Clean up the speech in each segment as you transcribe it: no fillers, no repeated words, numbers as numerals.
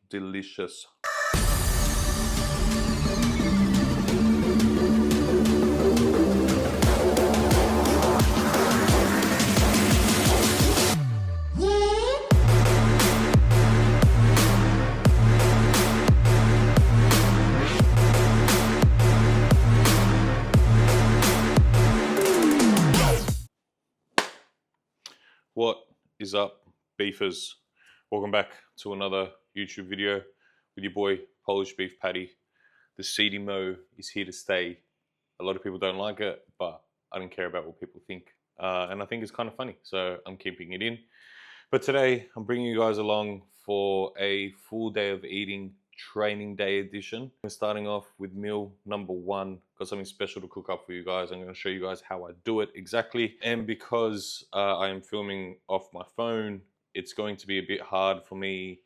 delicious. What is up, beefers? Welcome back to another YouTube video with your boy Polish Beef Patty. The seedy mo is here to stay. A lot of people don't like it, but I don't care about what people think. And I think it's kind of funny, so I'm keeping it in. But today, I'm bringing you guys along for a full day of eating training day edition. We're starting off with meal number 1. Got something special to cook up for you guys. I'm going to show you guys how I do it exactly. And because I am filming off my phone, it's going to be a bit hard for me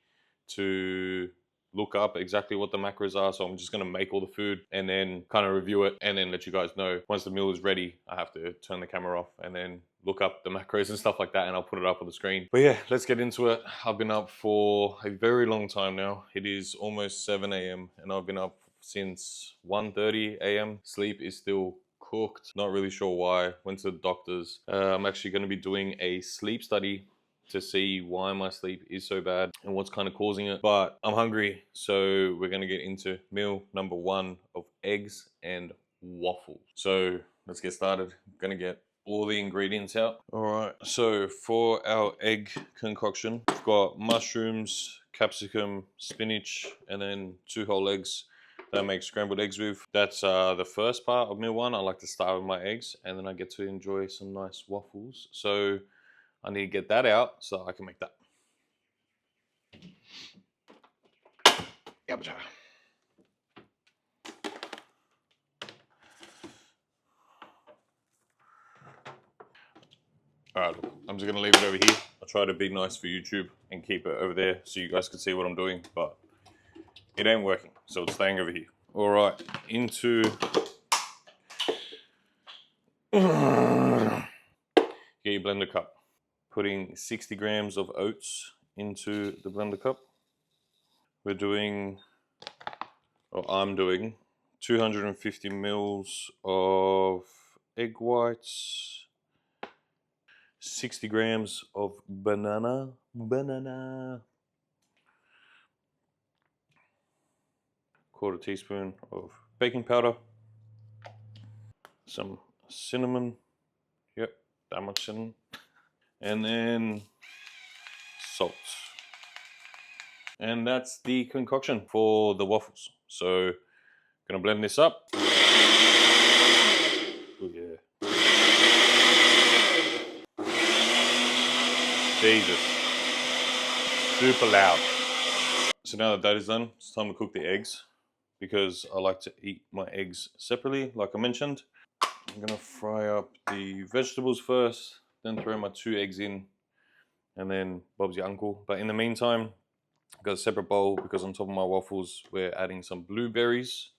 to look up exactly what the macros are. So I'm just going to make all the food and then kind of review it and then let you guys know. Once the meal is ready, I have to turn the camera off and then look up the macros and stuff like that, and I'll put it up on the screen. But yeah, let's get into it. I've been up for a very long time now. It is almost 7 a.m. and I've been up since 1:30 a.m. Sleep is still cooked. Not really sure why. Went to the doctors. I'm actually going to be doing a sleep study to see why my sleep is so bad and what's kind of causing it. But I'm hungry, so we're going to get into meal number 1 of eggs and waffles. So let's get started. I'm going to get all the ingredients out. All right, so for our egg concoction, we've got mushrooms, capsicum, spinach, and then 2 whole eggs that I make scrambled eggs with. That's the first part of meal 1. I like to start with my eggs, and then I get to enjoy some nice waffles. So I need to get that out so I can make that. Yabba. Alright, I'm just gonna leave it over here. I'll try to be nice for YouTube and keep it over there so you guys can see what I'm doing, but it ain't working, so it's staying over here. Alright, into get your blender cup. Putting 60 grams of oats into the blender cup. We're doing, or I'm doing, 250 mils of egg whites, 60 grams of banana, quarter teaspoon of baking powder, some cinnamon, yep, that much cinnamon, and then salt. And that's the concoction for the waffles. So, gonna blend this up. Oh yeah. Jesus. Super loud. So now that is done, it's time to cook the eggs because I like to eat my eggs separately, like I mentioned. I'm gonna fry up the vegetables first, then throw my 2 eggs in, and then Bob's your uncle. But in the meantime, I've got a separate bowl because on top of my waffles, we're adding some blueberries.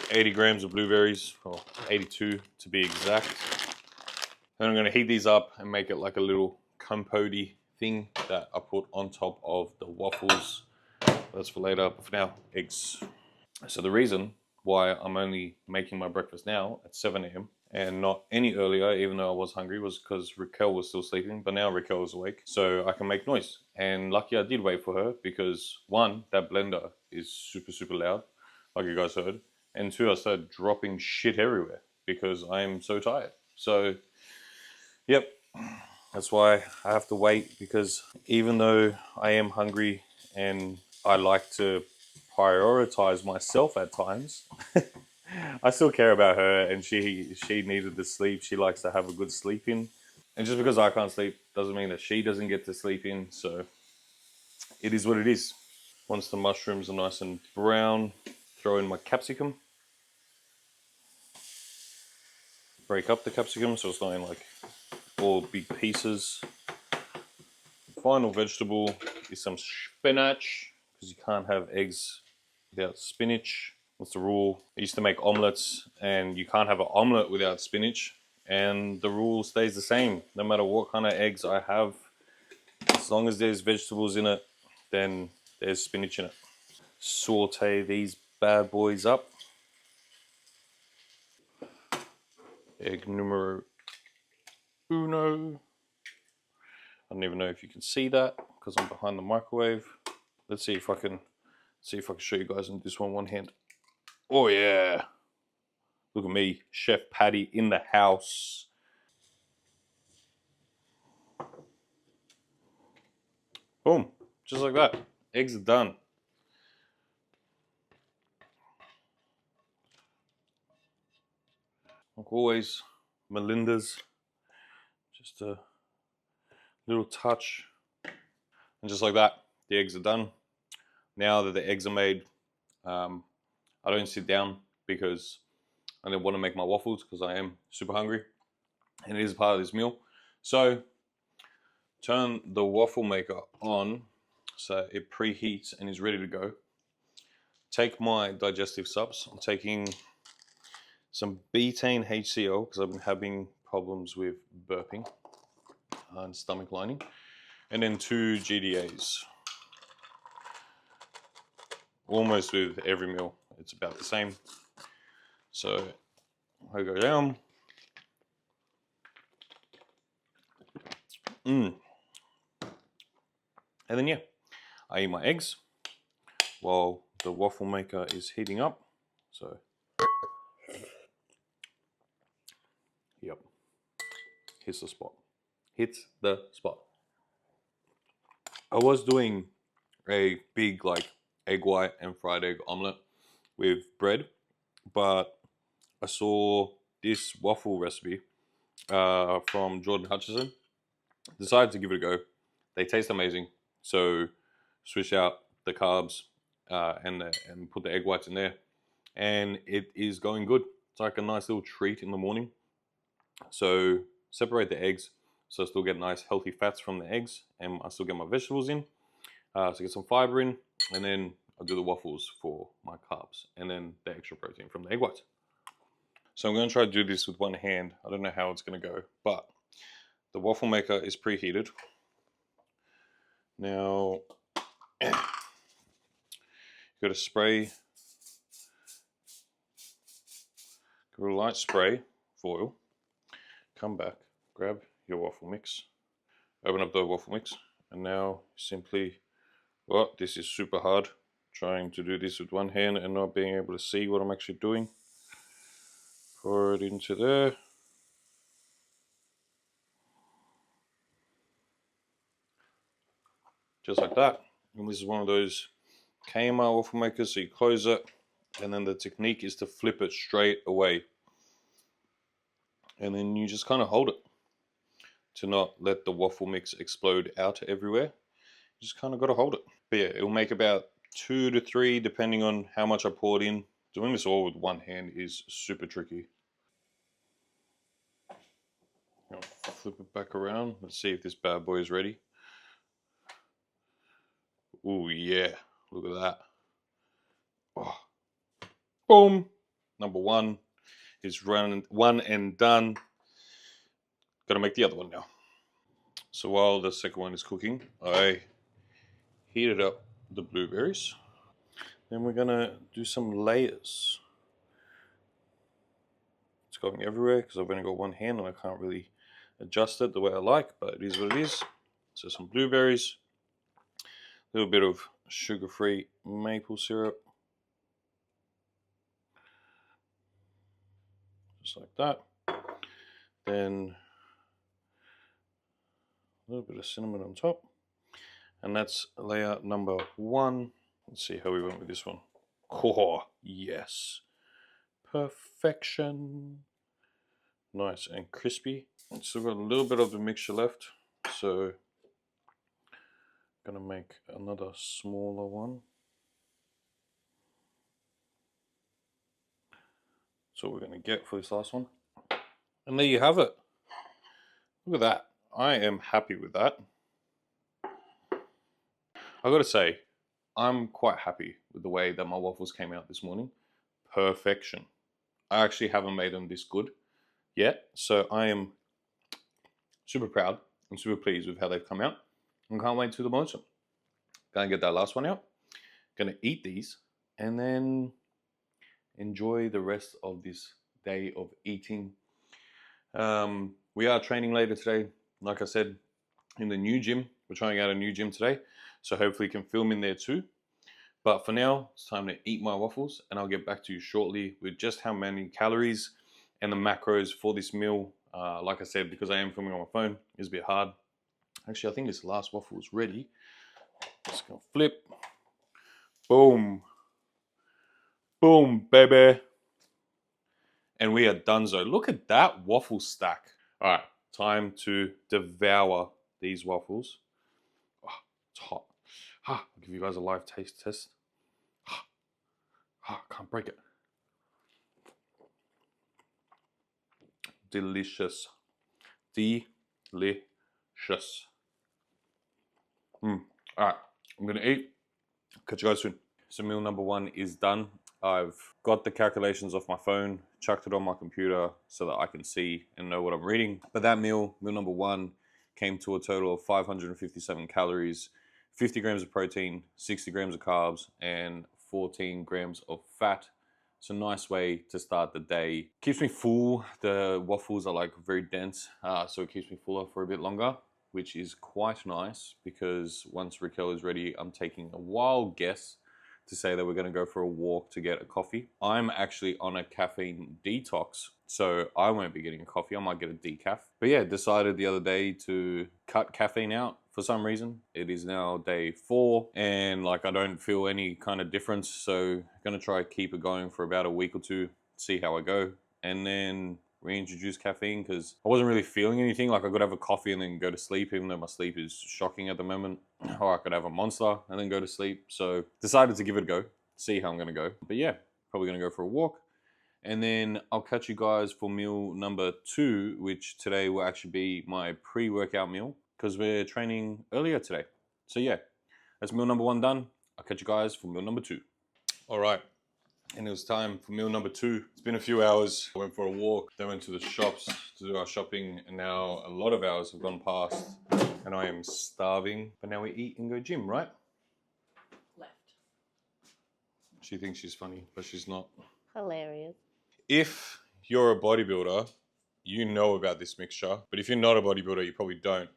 80 grams of blueberries, or 82 to be exact. Then I'm going to heat these up and make it like a little compote-y thing that I put on top of the waffles. That's for later, but for now, eggs. So the reason why I'm only making my breakfast now at 7 a.m. and not any earlier, even though I was hungry, was because Raquel was still sleeping, but now Raquel is awake, so I can make noise. And lucky I did wait for her because 1, that blender is super, super loud, like you guys heard. And 2, I started dropping shit everywhere because I am so tired. So, yep, that's why I have to wait, because even though I am hungry and I like to prioritize myself at times, I still care about her, and she needed the sleep. She likes to have a good sleep in. And just because I can't sleep doesn't mean that she doesn't get to sleep in. So it is what it is. Once the mushrooms are nice and brown, throw in my capsicum. Break up the capsicum so it's not in like all big pieces. Final vegetable is some spinach, because you can't have eggs without spinach. What's the rule? I used to make omelets, and you can't have an omelet without spinach. And the rule stays the same. No matter what kind of eggs I have, as long as there's vegetables in it, then there's spinach in it. Saute these bad boys up. Egg numero uno. I don't even know if you can see that because I'm behind the microwave. Let's see if I can show you guys in this one hand. Oh yeah. Look at me, Chef Patty in the house. Boom, just like that. Eggs are done. Like always, Melinda's. Just a little touch. And just like that, the eggs are done. Now that the eggs are made, I don't sit down because I don't want to make my waffles because I am super hungry. And it is part of this meal. So, turn the waffle maker on so it preheats and is ready to go. Take my digestive subs. I'm taking some betaine HCl because I've been having problems with burping and stomach lining, and then 2 GDAs. Almost with every meal, it's about the same. So I go down. And then yeah, I eat my eggs while the waffle maker is heating up. So yep, hits the spot. Hits the spot. I was doing a big like egg white and fried egg omelette with bread, but I saw this waffle recipe from Jordan Hutchison. Decided to give it a go. They taste amazing, so switch out the carbs and put the egg whites in there, and it is going good. It's like a nice little treat in the morning. So separate the eggs, so I still get nice healthy fats from the eggs, and I still get my vegetables in. So get some fiber in, and then I'll do the waffles for my carbs, and then the extra protein from the egg whites. So I'm going to try to do this with one hand. I don't know how it's going to go, but the waffle maker is preheated. Now, you've got to spray, give it a light spray of oil. Come back, grab your waffle mix, open up the waffle mix, and now simply, well, this is super hard, trying to do this with one hand and not being able to see what I'm actually doing. Pour it into there. Just like that. And this is one of those Kmart waffle makers, so you close it, and then the technique is to flip it straight away. And then you just kind of hold it to not let the waffle mix explode out everywhere. You just kind of got to hold it. But yeah, it'll make about 2 to 3 depending on how much I poured in. Doing this all with one hand is super tricky. I'll flip it back around. Let's see if this bad boy is ready. Oh yeah, look at that. Oh. Boom. Number 1 is one and done. Got to make the other one now. So while the second one is cooking, I heated up the blueberries. Then we're gonna do some layers. It's going everywhere because I've only got one hand and I can't really adjust it the way I like, but it is what it is. So some blueberries, a little bit of sugar-free maple syrup, just like that. Then a little bit of cinnamon on top, and that's layer number 1. Let's see how we went with this one. Oh yes, perfection. Nice and crispy. It's still got a little bit of the mixture left, so I'm gonna make another smaller one. That's what we're gonna get for this last one. And there you have it. Look at that. I am happy with that. I gotta say, I'm quite happy with the way that my waffles came out this morning. Perfection. I actually haven't made them this good yet. So I am super proud and super pleased with how they've come out. And can't wait to demolish them. Gonna get that last one out. Gonna eat these and then enjoy the rest of this day of eating. We are training later today. Like I said, in the new gym. We're trying out a new gym today. So hopefully you can film in there too. But for now, it's time to eat my waffles, and I'll get back to you shortly with just how many calories and the macros for this meal. Like I said, because I am filming on my phone, it's a bit hard. Actually, I think this last waffle is ready. Just gonna flip. Boom. Boom, baby. And we are donezo. Look at that waffle stack. All right, time to devour these waffles. Oh, it's hot. I'll give you guys a live taste test. Can't break it. Delicious. Delicious. All right, I'm gonna eat. Catch you guys soon. So meal number one is done. I've got the calculations off my phone, chucked it on my computer so that I can see and know what I'm reading. But that meal number one, came to a total of 557 calories, 50 grams of protein, 60 grams of carbs, and 14 grams of fat. It's a nice way to start the day. Keeps me full. The waffles are like very dense, so it keeps me fuller for a bit longer, which is quite nice because once Raquel is ready, I'm taking a wild guess to say that we're going to go for a walk to get a coffee. I'm actually on a caffeine detox, so I won't be getting a coffee. I might get a decaf. But yeah, decided the other day to cut caffeine out for some reason. It is now day 4 and like I don't feel any kind of difference. So gonna try keep it going for about a week or two, see how I go. And then reintroduce caffeine because I wasn't really feeling anything. Like I could have a coffee and then go to sleep, even though my sleep is shocking at the moment. Or I could have a Monster and then go to sleep. So decided to give it a go, see how I'm gonna go. But yeah, probably gonna go for a walk. And then I'll catch you guys for meal number 2, which today will actually be my pre-workout meal because we're training earlier today. So yeah, that's meal number 1 done. I'll catch you guys for meal number 2. All right. And it was time for meal number 2. It's been a few hours. I went for a walk, then went to the shops to do our shopping, and now a lot of hours have gone past and I am starving. But now we eat and go gym, right? Left. She thinks she's funny, but she's not. Hilarious. If you're a bodybuilder, you know about this mixture, but if you're not a bodybuilder, you probably don't.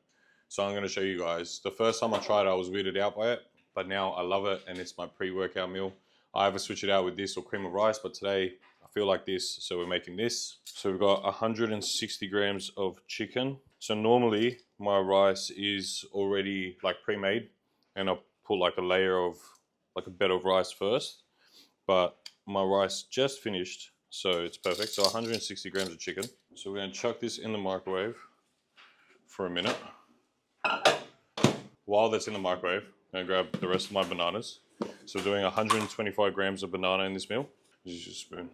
So I'm gonna show you guys. The first time I tried it, I was weirded out by it, but now I love it and it's my pre-workout meal. I either switch it out with this or cream of rice, but today I feel like this, so we're making this. So we've got 160 grams of chicken. So normally my rice is already like pre-made and I'll put like a layer of, like a bed of rice first, but my rice just finished, so it's perfect. So 160 grams of chicken. So we're gonna chuck this in the microwave for a minute. While that's in the microwave, I'm gonna grab the rest of my bananas. So we're doing 125 grams of banana in this meal. Use your spoon.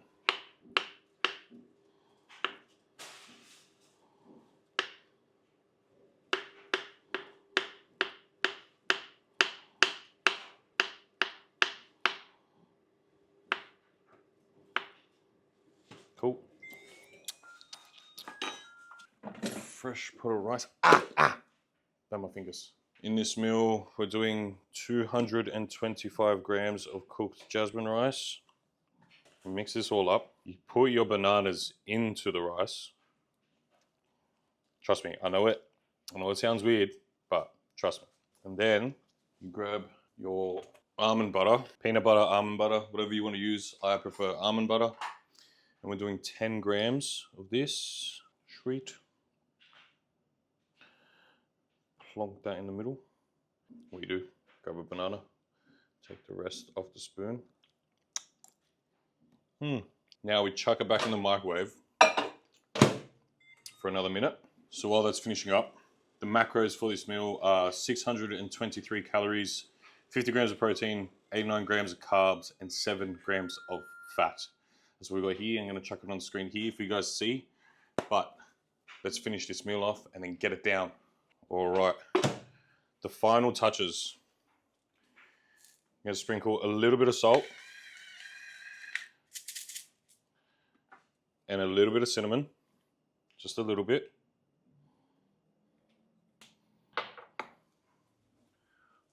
Cool. Fresh pot of rice. Burn my fingers. In this meal, we're doing 225 grams of cooked jasmine rice. Mix this all up. You put your bananas into the rice. Trust me, I know it sounds weird, but trust me. And then you grab your almond butter, peanut butter, almond butter, whatever you want to use. I prefer almond butter. And we're doing 10 grams of this. Sweet. Plonk that in the middle. What you do, grab a banana, take the rest off the spoon. Now we chuck it back in the microwave for another minute. So while that's finishing up, the macros for this meal are 623 calories, 50 grams of protein, 89 grams of carbs, and 7 grams of fat. That's what we got here. I'm gonna chuck it on the screen here for you guys to see. But let's finish this meal off and then get it down. All right, the final touches. I'm gonna sprinkle a little bit of salt and a little bit of cinnamon. just a little bit.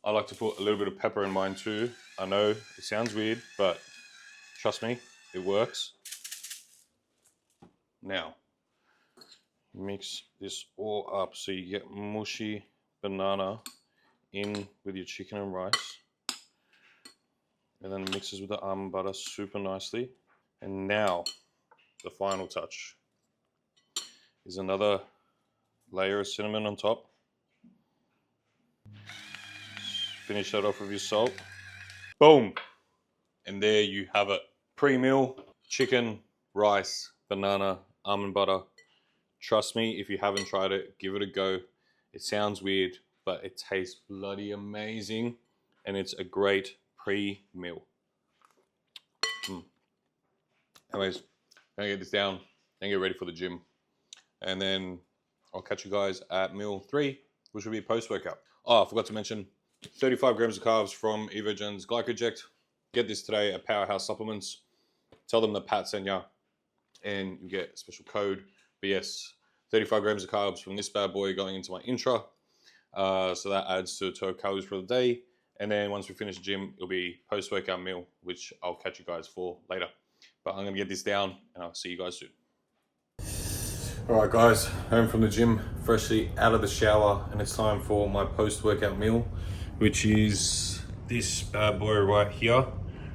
I like to put a little bit of pepper in mine too. I know it sounds weird, but trust me, it works. Now, mix this all up so you get mushy banana in with your chicken and rice. And then it mixes with the almond butter super nicely. And now, the final touch is another layer of cinnamon on top. Finish that off with your salt. Boom! And there you have it. Pre-meal, chicken, rice, banana, almond butter. Trust me, if you haven't tried it, give it a go. It sounds weird, but it tastes bloody amazing. And it's a great pre-meal. Anyways, I'm gonna get this down and get ready for the gym. And then I'll catch you guys at meal 3, which will be post-workout. Oh, I forgot to mention, 35 grams of carbs from Evogen's Glycoject. Get this today at Powerhouse Supplements. Tell them that Pat sent ya, and you get a special code. But yes, 35 grams of carbs from this bad boy going into my intra. So that adds to total calories for the day. And then once we finish the gym, it'll be post-workout meal, which I'll catch you guys for later. But I'm gonna get this down, and I'll see you guys soon. All right, guys, home from the gym, freshly out of the shower, and it's time for my post-workout meal, which is this bad boy right here.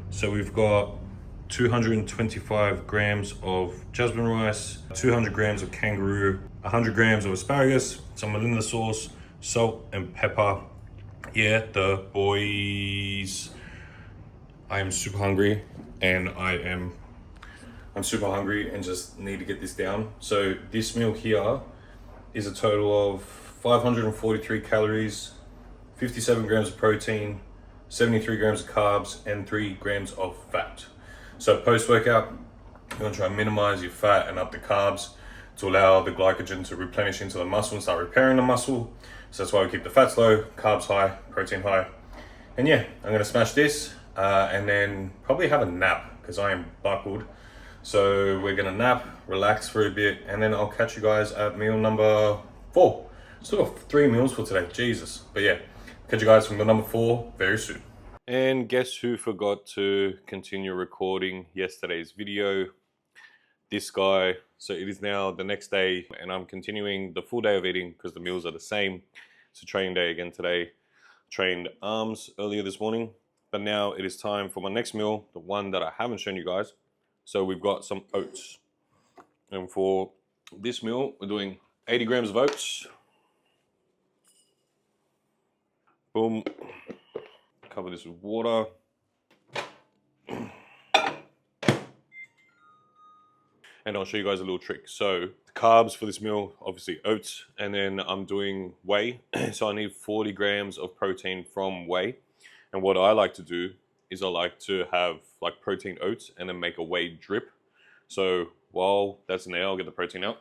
So we've got 225 grams of jasmine rice, 200 grams of kangaroo, 100 grams of asparagus, some vanilla sauce, salt and pepper. Yeah, the boys. I am super hungry, and I'm super hungry and just need to get this down. So this meal here is a total of 543 calories, 57 grams of protein, 73 grams of carbs, and 3 grams of fat. So post-workout, you want to try and minimize your fat and up the carbs to allow the glycogen to replenish into the muscle and start repairing the muscle. So that's why we keep the fats low, carbs high, protein high. And yeah, I'm gonna smash this and then probably have a nap because I am buckled. So we're gonna nap, relax for a bit, and then I'll catch you guys at meal number 4. Still got 3 meals for today, Jesus. But yeah, catch you guys from meal number 4 very soon. And guess who forgot to continue recording yesterday's video? This guy. So it is now the next day, and I'm continuing the full day of eating because the meals are the same. It's a training day again today. Trained arms earlier this morning, but now it is time for my next meal, the one that I haven't shown you guys. So we've got some oats. And for this meal, we're doing 80 grams of oats. Boom. Cover this with water. And I'll show you guys a little trick. So the carbs for this meal, obviously oats, and then I'm doing whey. So I need 40 grams of protein from whey. And what I like to do is I like to have like protein oats and then make a whey drip. So while that's in there, I'll get the protein out.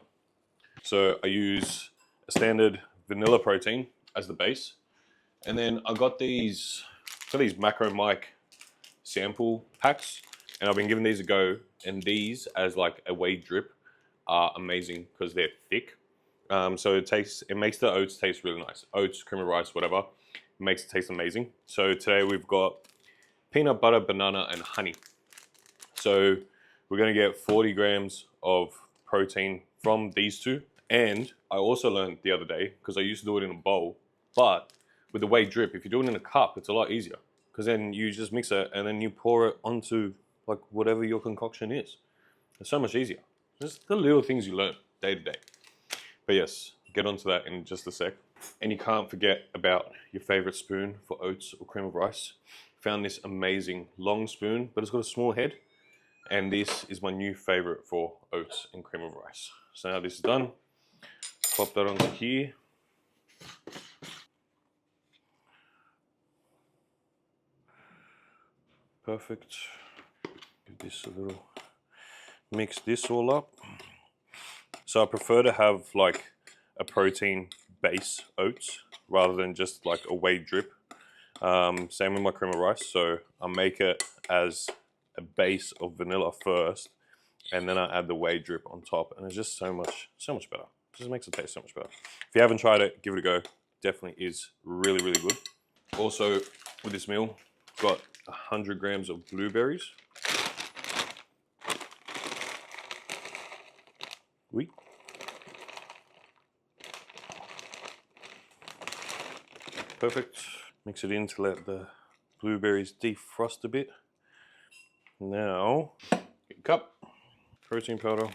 So I use a standard vanilla protein as the base. And then I got these Macro Mike sample packs, and I've been giving these a go, and these as like a whey drip are amazing because they're thick. So it makes the oats taste really nice. Oats, cream of rice, whatever, it makes it taste amazing. So today we've got peanut butter, banana, and honey. So we're gonna get 40 grams of protein from these two. And I also learned the other day, because I used to do it in a bowl, but with the whey drip, if you do it in a cup, it's a lot easier, because then you just mix it and then you pour it onto like whatever your concoction is. It's so much easier. Just the little things you learn day to day. But yes, get onto that in just a sec. And you can't forget about your favorite spoon for oats or cream of rice. Found this amazing long spoon, but it's got a small head. And this is my new favorite for oats and cream of rice. So now this is done, pop that onto here. Perfect. Give this a little, mix this all up. So I prefer to have like a protein base oats rather than just like a whey drip. Same with my cream of rice. So I make it as a base of vanilla first, and then I add the whey drip on top, and it's just so much better. It just makes it taste so much better. If you haven't tried it, give it a go. Definitely is really, really good. Also, with this meal, got 100 grams of blueberries. Oui. Perfect. Mix it in to let the blueberries defrost a bit. Now, get a cup, protein powder,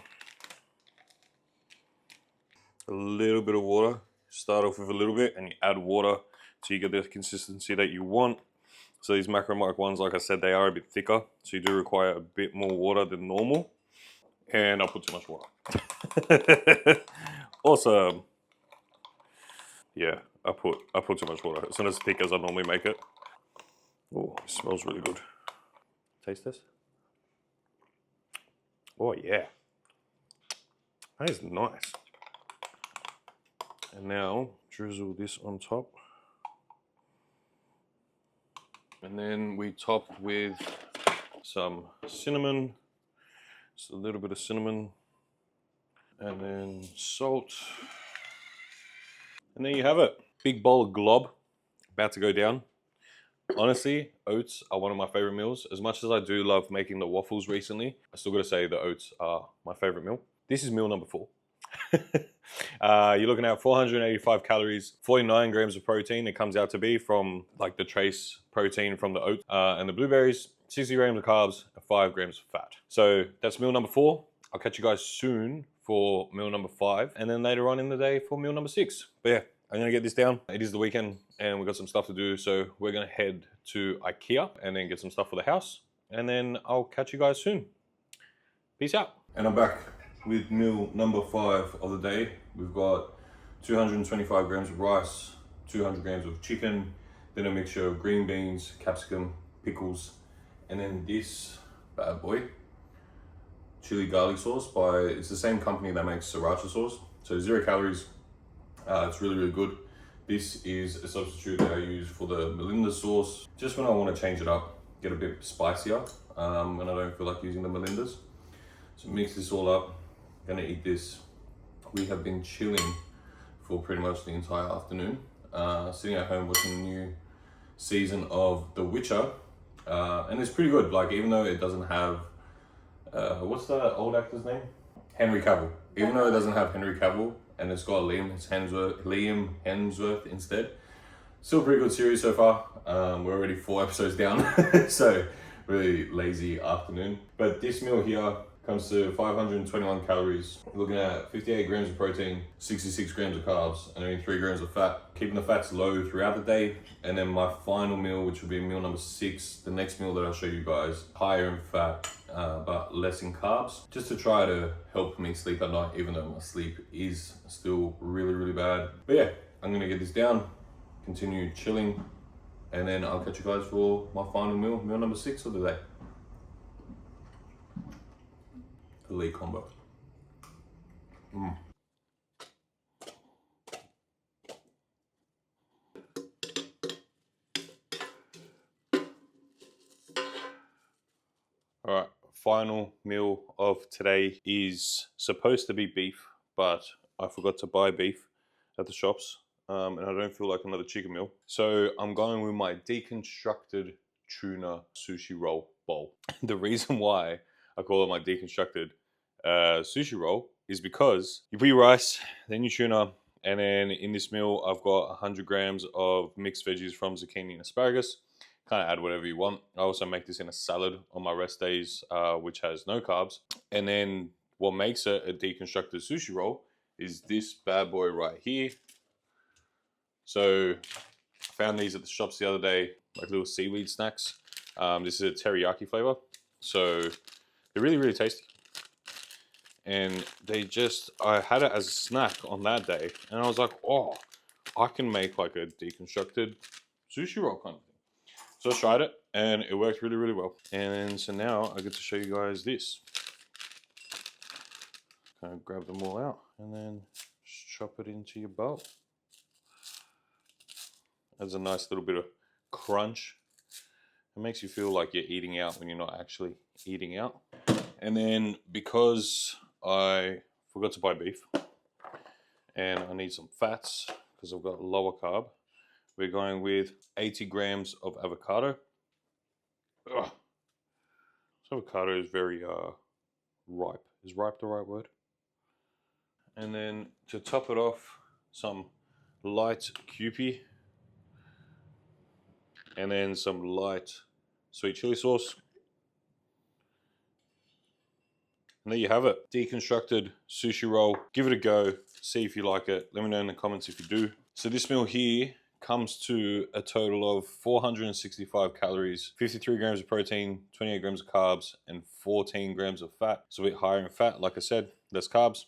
a little bit of water. Start off with a little bit and you add water till you get the consistency that you want. So these macro mark ones, like I said, they are a bit thicker, so you do require a bit more water than normal. And I put too much water. Awesome. Yeah, I put too much water. It's not as thick as I normally make it. Oh, it smells really good. Taste this. Oh yeah, that is nice. And now drizzle this on top. And then we top with some cinnamon, just a little bit of cinnamon, and then salt. And there you have it. Big bowl of glob, about to go down. Honestly, oats are one of my favorite meals. As much as I do love making the waffles recently, I still gotta say the oats are my favorite meal. This is meal number 4. You're looking at 485 calories, 49 grams of protein. It comes out to be from like the trace protein from the oats and the blueberries, 60 grams of carbs, and 5 grams of fat. So that's meal number 4. I'll catch you guys soon for meal number 5, and then later on in the day for meal number 6. But yeah, I'm gonna get this down. It is the weekend and we've got some stuff to do. So we're gonna head to IKEA and then get some stuff for the house. And then I'll catch you guys soon. Peace out. And I'm back with meal number 5 of the day. We've got 225 grams of rice, 200 grams of chicken, then a mixture of green beans, capsicum, pickles, and then this bad boy, chili garlic sauce it's the same company that makes sriracha sauce. So 0 calories, it's really, really good. This is a substitute that I use for the Melinda sauce, just when I want to change it up, get a bit spicier, when I don't feel like using the Melindas. So mix this all up, gonna eat this. We have been chilling for pretty much the entire afternoon, sitting at home watching the new season of The Witcher, and it's pretty good. Like, even though it doesn't have, what's the old actor's name? Henry Cavill. Even though it doesn't have Henry Cavill and it's got Liam Hemsworth instead, still a pretty good series so far. We're already 4 episodes down, so really lazy afternoon. But this meal here comes to 521 calories. We're looking at 58 grams of protein, 66 grams of carbs, and only 3 grams of fat. Keeping the fats low throughout the day. And then my final meal, which will be meal number 6, the next meal that I'll show you guys, higher in fat, but less in carbs, just to try to help me sleep at night, even though my sleep is still really, really bad. But yeah, I'm gonna get this down, continue chilling, and then I'll catch you guys for my final meal, meal number 6 of the day. Elite combo. All right, final meal of today is supposed to be beef, but I forgot to buy beef at the shops, and I don't feel like another chicken meal. So I'm going with my deconstructed tuna sushi roll bowl. The reason why I call it my deconstructed sushi roll is because you put your rice, then your tuna, and then in this meal I've got 100 grams of mixed veggies from zucchini and asparagus. Kind of add whatever you want. I also make this in a salad on my rest days, which has no carbs. And then what makes it a deconstructed sushi roll is this bad boy right here. So I found these at the shops the other day, like little seaweed snacks. This is a teriyaki flavor. So they're really, really tasty. And I had it as a snack on that day. And I was like, oh, I can make like a deconstructed sushi roll kind of thing. So I tried it and it worked really, really well. And so now I get to show you guys this. Kind of grab them all out and then just chop it into your bowl. Adds a nice little bit of crunch. It makes you feel like you're eating out when you're not actually eating out. And then because I forgot to buy beef and I need some fats because I've got lower carb, we're going with 80 grams of avocado. Ugh. This avocado is very ripe. Is ripe the right word? And then to top it off, some light Kewpie. And then some light sweet chili sauce. And there you have it. Deconstructed sushi roll. Give it a go. See if you like it. Let me know in the comments if you do. So this meal here comes to a total of 465 calories, 53 grams of protein, 28 grams of carbs, and 14 grams of fat. So a bit higher in fat, like I said, less carbs.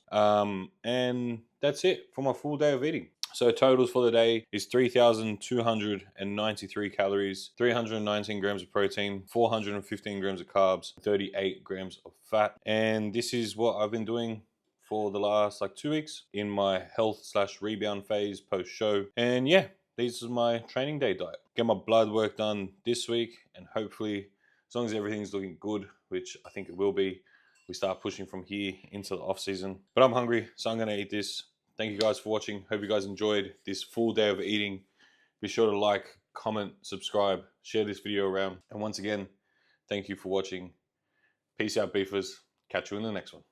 And that's it for my full day of eating. So totals for the day is 3,293 calories, 319 grams of protein, 415 grams of carbs, 38 grams of fat. And this is what I've been doing for the last like 2 weeks in my health/rebound phase post show. And yeah, this is my training day diet. Get my blood work done this week, and hopefully, as long as everything's looking good, which I think it will be, we start pushing from here into the off season. But I'm hungry, so I'm gonna eat this. Thank you guys for watching. Hope you guys enjoyed this full day of eating. Be sure to like, comment, subscribe, share this video around. And once again, thank you for watching. Peace out, beefers. Catch you in the next one.